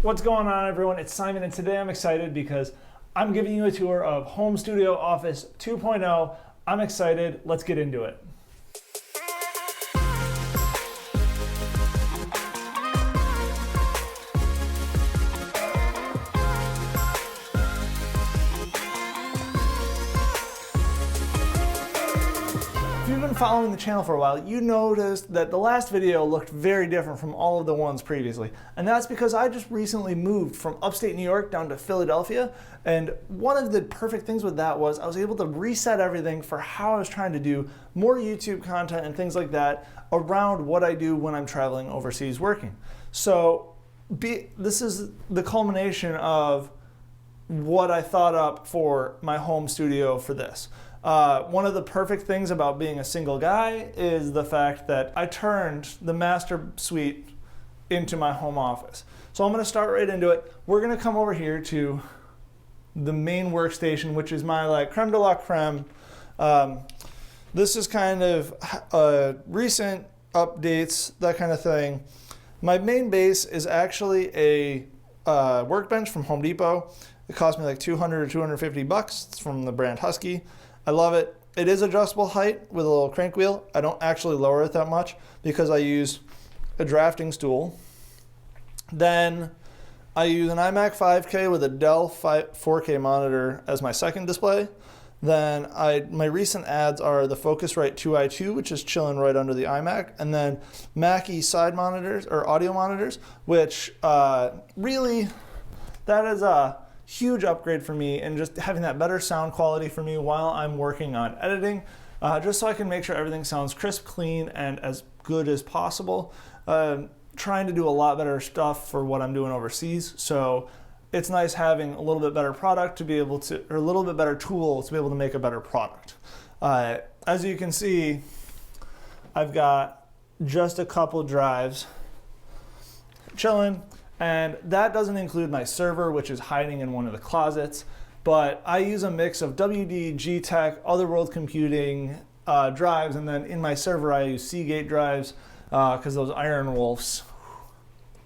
What's going on, everyone? It's Simon, and today I'm excited because I'm giving you a tour of Home Studio Office 2.0. I'm excited. Let's get into it. If you've been following the channel for a while, you noticed that the last video looked very different from all of the ones previously. And that's because I just recently moved from upstate New York down to Philadelphia. And one of the perfect things with that was I was able to reset everything for how I was trying to do more YouTube content and things like that around what I do when I'm traveling overseas working. So this is the culmination of what I thought up for my home studio for this. One of the perfect things about being a single guy is the fact that I turned the master suite into my home office. So I'm going to start right into it. We're going to come over here to the main workstation, which is my like creme de la creme. This is kind of recent updates, that kind of thing. My main base is actually a workbench from Home Depot. It cost me like $200 or $250. It's from the brand Husky. I love it. It is adjustable height with a little crank wheel. I don't actually lower it that much because I use a drafting stool. Then I use an iMac 5K with a Dell 4K monitor as my second display. Then my recent ads are the Focusrite 2i2, which is chilling right under the iMac, and then Mackie side monitors or audio monitors, which really that is a huge upgrade for me, and just having that better sound quality for me while I'm working on editing, just so I can make sure everything sounds crisp, clean, and as good as possible. Trying to do a lot better stuff for what I'm doing overseas, so it's nice having a little bit better product to be able to, or a little bit better tools to be able to make a better product. As you can see, I've got just a couple drives chilling. And that doesn't include my server, which is hiding in one of the closets. But I use a mix of WD, G-Tech, Otherworld Computing drives, and then in my server I use Seagate drives because those Iron Wolves,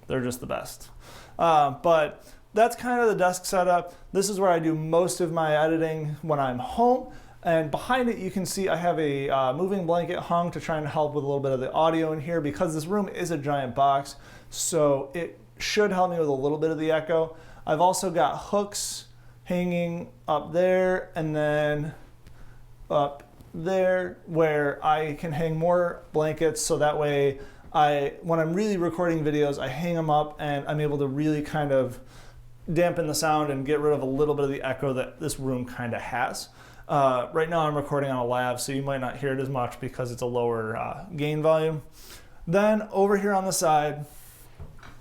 they're just the best. But that's kind of the desk setup. This is where I do most of my editing when I'm home. And behind it, you can see I have a moving blanket hung to try and help with a little bit of the audio in here because this room is a giant box. So it should help me with a little bit of the echo. I've also got hooks hanging up there and then up there where I can hang more blankets, so that way when I'm really recording videos, I hang them up and I'm able to really kind of dampen the sound and get rid of a little bit of the echo that this room kind of has. Right now I'm recording on a lav, so you might not hear it as much because it's a lower gain volume. Then over here on the side,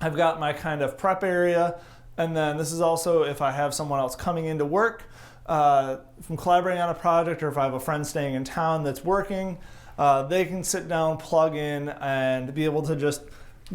I've got my kind of prep area, and then this is also if I have someone else coming into work, from collaborating on a project, or if I have a friend staying in town that's working, they can sit down, plug in, and be able to just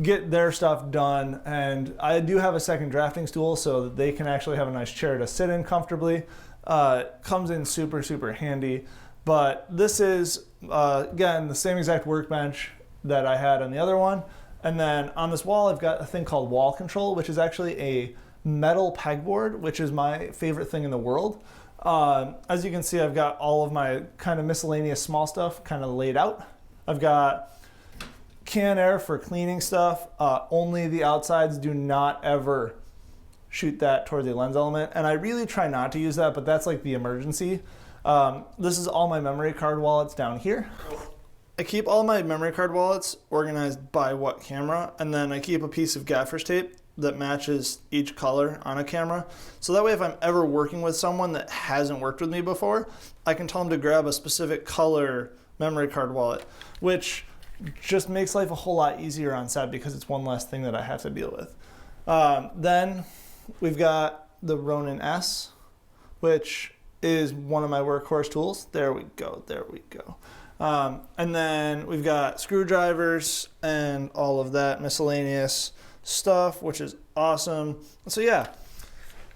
get their stuff done. And I do have a second drafting stool so that they can actually have a nice chair to sit in comfortably. Comes in super, super handy. But this is, again, the same exact workbench that I had on the other one. And then on this wall, I've got a thing called wall control, which is actually a metal pegboard, which is my favorite thing in the world. As you can see, I've got all of my kind of miscellaneous small stuff kind of laid out. I've got can air for cleaning stuff. Only the outsides, do not ever shoot that toward the lens element. And I really try not to use that, but that's like the emergency. This is all my memory card wallets down here. I keep all my memory card wallets organized by what camera, and then I keep a piece of gaffer's tape that matches each color on a camera. So that way if I'm ever working with someone that hasn't worked with me before, I can tell them to grab a specific color memory card wallet, which just makes life a whole lot easier on set because it's one less thing that I have to deal with. Then we've got the Ronin S, which is one of my workhorse tools. There we go, there we go. And then we've got screwdrivers and all of that miscellaneous stuff, which is awesome. So yeah,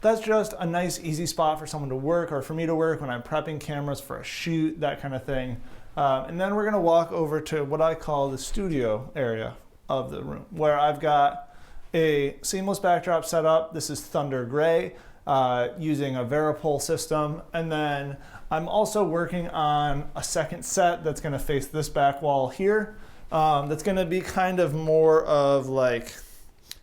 that's just a nice easy spot for someone to work, or for me to work when I'm prepping cameras for a shoot, that kind of thing. And then we're gonna walk over to what I call the studio area of the room, where I've got a seamless backdrop setup. This is Thunder Gray, using a Varipole system. And then I'm also working on a second set that's gonna face this back wall here. That's gonna be kind of more of like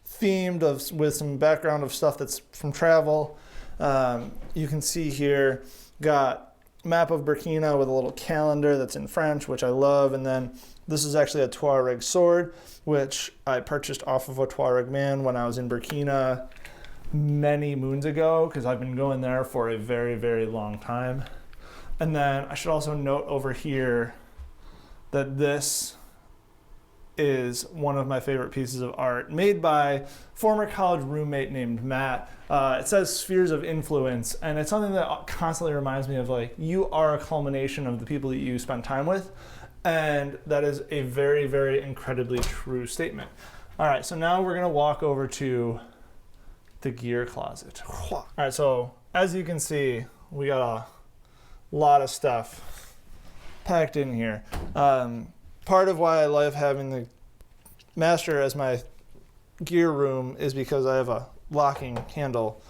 themed with some background of stuff that's from travel. You can see here, got map of Burkina with a little calendar that's in French, which I love. And then this is actually a Tuareg sword, which I purchased off of a Tuareg man when I was in Burkina many moons ago, because I've been going there for a very, very long time. And then I should also note over here that this is one of my favorite pieces of art made by former college roommate named Matt. It says Spheres of Influence, and it's something that constantly reminds me of like, you are a culmination of the people that you spend time with. And that is a very, very incredibly true statement. All right, so now we're gonna walk over to the gear closet. All right, so as you can see, we got a lot of stuff packed in here. Part of why I love having the master as my gear room is because I have a locking handle,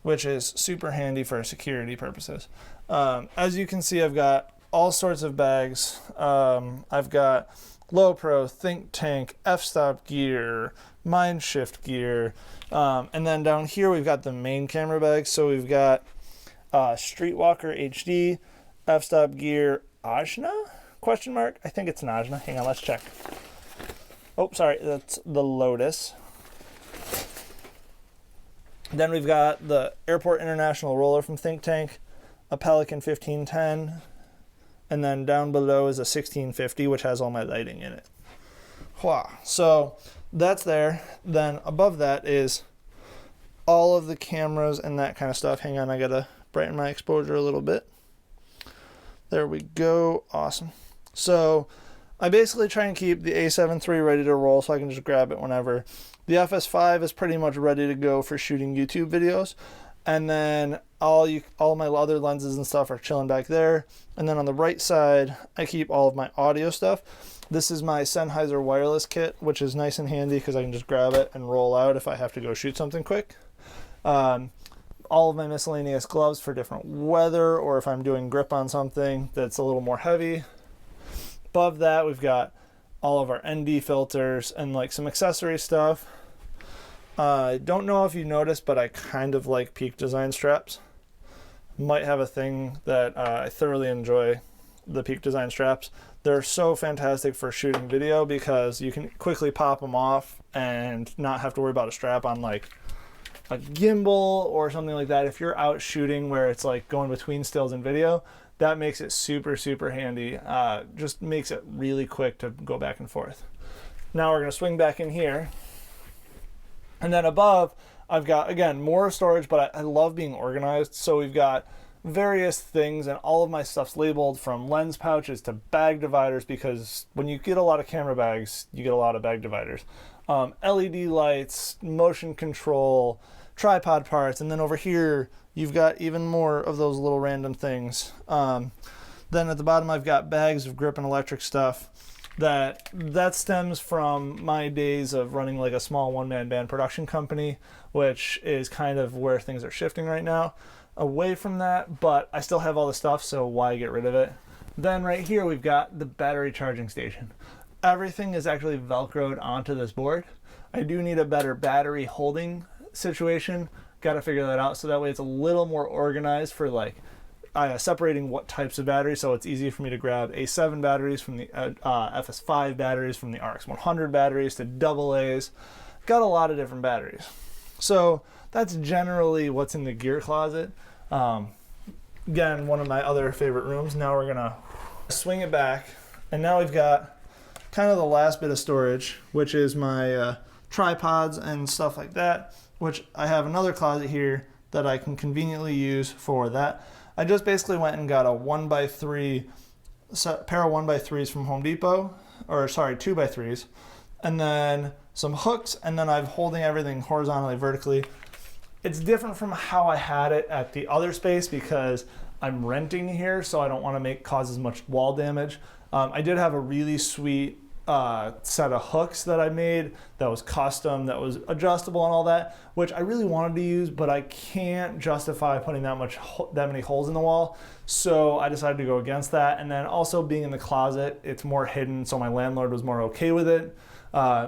which is super handy for security purposes. As you can see, I've got all sorts of bags. I've got Low Pro, Think Tank, f-stop gear, Mind Shift gear, and then down here we've got the main camera bag. So we've got Streetwalker HD, f-stop gear, Ajna? Question mark? I think it's an Ajna. Hang on, let's check. Oh, sorry, that's the Lotus. Then we've got the Airport International Roller from Think Tank, a Pelican 1510, and then down below is a 1650, which has all my lighting in it. So that's there. Then above that is all of the cameras and that kind of stuff. Hang on, I gotta brighten my exposure a little bit. There we go. Awesome. So I basically try and keep the A7 III ready to roll so I can just grab it whenever. The FS5 is pretty much ready to go for shooting YouTube videos. And then all my other lenses and stuff are chilling back there. And then on the right side, I keep all of my audio stuff. This is my Sennheiser wireless kit, which is nice and handy because I can just grab it and roll out if I have to go shoot something quick. All of my miscellaneous gloves for different weather, or if I'm doing grip on something that's a little more heavy. Above that, we've got all of our ND filters and like some accessory stuff. I don't know if you noticed, but I kind of like Peak Design straps. Might have a thing that I thoroughly enjoy, the Peak Design straps. They're so fantastic for shooting video because you can quickly pop them off and not have to worry about a strap on like a gimbal or something like that. If you're out shooting where it's like going between stills and video, that makes it super, super handy. Just makes it really quick to go back and forth. Now we're gonna swing back in here. And then above, I've got, again, more storage, but I love being organized. So we've got various things, and all of my stuff's labeled, from lens pouches to bag dividers, because when you get a lot of camera bags, you get a lot of bag dividers. LED lights, motion control, tripod parts, and then over here, you've got even more of those little random things. Then at the bottom, I've got bags of grip and electric stuff. That stems from my days of running like a small one-man band production company, which is kind of where things are shifting right now, away from that, but I still have all the stuff, so why get rid of it? Then right here, we've got the battery charging station. Everything is actually Velcroed onto this board. I do need a better battery holding situation. Got to figure that out, so that way it's a little more organized for like separating what types of batteries, so it's easy for me to grab A7 batteries from the FS5 batteries, from the RX100 batteries to AA's. Got a lot of different batteries. So that's generally what's in the gear closet. Again, one of my other favorite rooms. Now we're gonna swing it back, and now we've got kind of the last bit of storage, which is my tripods and stuff like that, which I have another closet here that I can conveniently use for that. I just basically went and got a 1x3 pair of 1x3s from Home Depot, or sorry, 2x3s, and then some hooks, and then I'm holding everything horizontally, vertically. It's different from how I had it at the other space because I'm renting here, so I don't want to cause as much wall damage. I did have a really sweet set of hooks that I made that was custom, that was adjustable and all that, which I really wanted to use, but I can't justify putting that many holes in the wall. So I decided to go against that. And then also being in the closet, it's more hidden, so my landlord was more okay with it,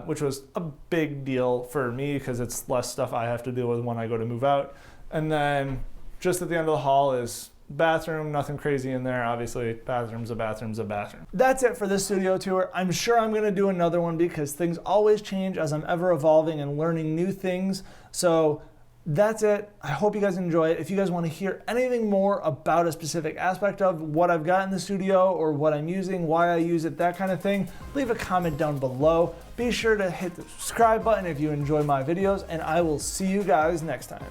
which was a big deal for me because it's less stuff I have to deal with when I go to move out. And then just at the end of the hall is bathroom, nothing crazy in there. Obviously, bathroom's a bathroom's a bathroom. That's it for this studio tour. I'm sure I'm gonna do another one because things always change as I'm ever evolving and learning new things. So that's it. I hope you guys enjoy it. If you guys want to hear anything more about a specific aspect of what I've got in the studio or what I'm using, why I use it, that kind of thing, leave a comment down below. Be sure to hit the subscribe button if you enjoy my videos, and I will see you guys next time.